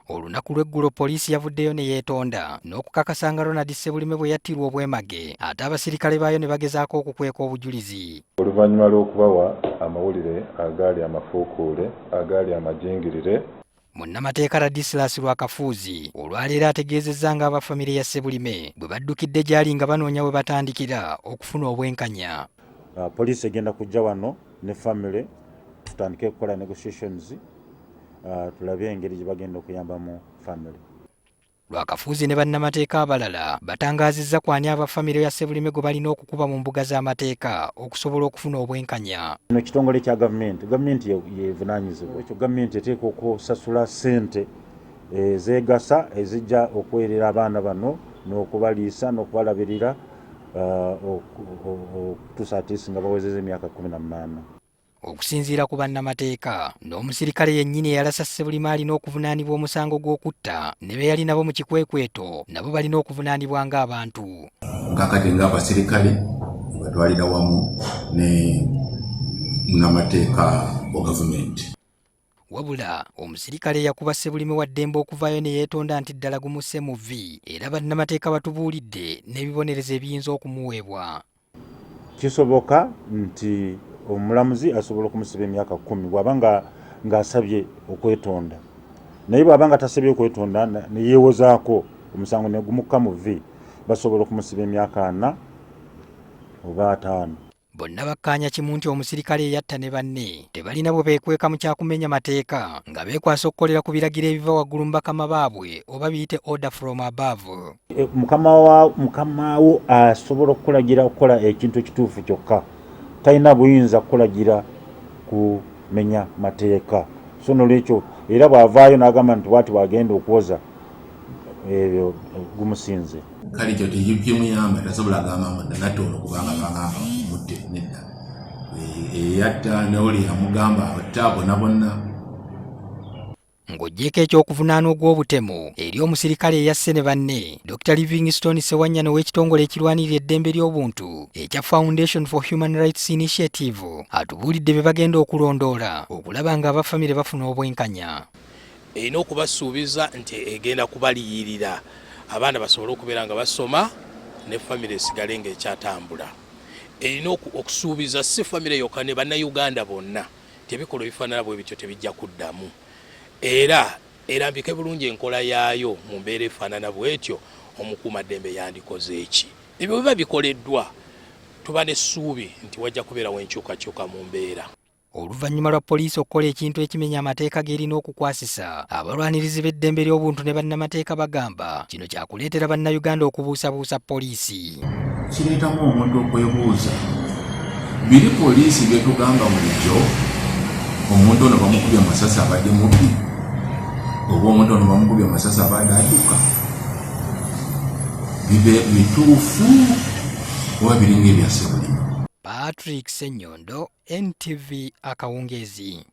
Olunaku lw'eggulo poliisi yavuddeyo ne yeetonda n'okukakasa nga Ronald Ssebulime bwe yattirwa obwemage ate abasirikale baayo ne bagezaako okukweka obujulizi. Oluvannyuma lw'okubawa amawulire agaali amafuukuule agaali amajingirire, Munnamateeka Ladislas Lwakafuuzi olwaleero ategeezezza nga aba Famire ya Ssebulime bwe baddukidde gy'ali nga banoonya we batandikira okufuna obwenkanya. Poliisi egenda kujja wano ne Famire tutandike okukola negotiations, tulabe engeri gye bagenda okuyambamu Famire. Lwakafuuzi ne bannamateeka abalala batangaazizza kwani aba Famire ya Ssebulime gwe balina okukuba mu mbuga z'amateeka okusobola okufuna obwenkanya. Kino kitongole kya gavumenti yevunaanyizibwa. Ekyo gavumenti eteeka okusasula ssente ezeegasa ezijja okwerera abaana bano n'okubaliisa n'okubalabirira okutuusa atiisi nga bawezezza emyaka 18. Okusinziira ku bannamateeka, n'omusirikale yennyini eyalasa Ssebulime alina okuvunaanibwa omusango gw'okutta ne be yali nabo mu kikwekweto nabo balina okuvunaanibwa ng'abantu. Kakati ng'abasirikale batwalira wamu ne munnamateeka wa gavumenti. Wabula omusirikale yakuba Ssebulime wa ddembe okuvaayo ne yeetonda nti ddala gumusse mu vvi era bannamateeka batubuulidde n'ebibonerezo ebiyinza okumuweebwa. Kisoboka nti omulamuzi asobola okumusiba emyaka 10 bw'aba ng'asabye okwetonda, naye bw'aba nga tasabye okwetonda ne yeewozaako omusango ne gumukka mu vvi basobola okumusiba emyaka 4 oba 5. Bonna bakkaanya kimu nti omusirikale eyatta ne banne tebalina bwe beekweka mu kyakumenya mateeka nga beekwasa okukolera ku biragiro ebiva waggulu mu bakama baabwe oba biyite order from above. Mukama wo asobola okukulagira okukola ekintu ekituufu kyokka, talina buyinza kukulagira kumenya mateeka. So nolwekyo era bw'avaayo n'agamba nti bw'ati bw'agenda okuwoza ebyo gumusinze. Kale ekyo tekimuyamba, tasobola agamba natono kubanga bagamba mutte nedda. Eyatta n'oli amugamba abatta bonna bonna. Ng'oggyeko ekyokuvunaana ogw'obutemu eri omusirikale eyasse ne banne, Dr. Livingstone Ssewanyana w'ekitongole ekirwanirira eddembe ly'obuntu ekya Foundation for Human Rights Initiative atubuulidde be bagenda okulondoola okulaba nga aba Famire bafuna obwenkanya. Erina okubasuubiza nti egenda kubaliyirira abaana basobole okubeera nga basoma ne Famire esigale ng'ekyatambula. Erina okusuubiza si Famire yokka ne bannayuganda bonna nti ebikolwa ebifaanana bwe bityo tebijja kuddamu. Era erambike bulungi enkola yaayo mu mbeera efaanana bw'etyo omukuumaddembe yandikoze eki. Ebyo biba bikoleddwa tuba n'essuubi nti wajja kubeerawo enkyukakyuka mu mbeera. Oluvannyuma lwa poliisi okukola ekintu ekimenya amateeka g'erina okukwasisa, abalwanirizi b'eddembe ly'obuntu ne bannamateeka bagamba kino kyakuleetera bannayuganda okubuusabuusa poliisi. Kireetamu omuntu okwebuuza, biri poliisi byetugamba bulijjo omuntu ono bamukubye amasasi abadde mubbi oba omuntu ono bamukubye amasasi abadde adduka, bibe bituufu oba biringa ebya Ssebulime? Patrick Ssenyondo, NTV Akawungeezi.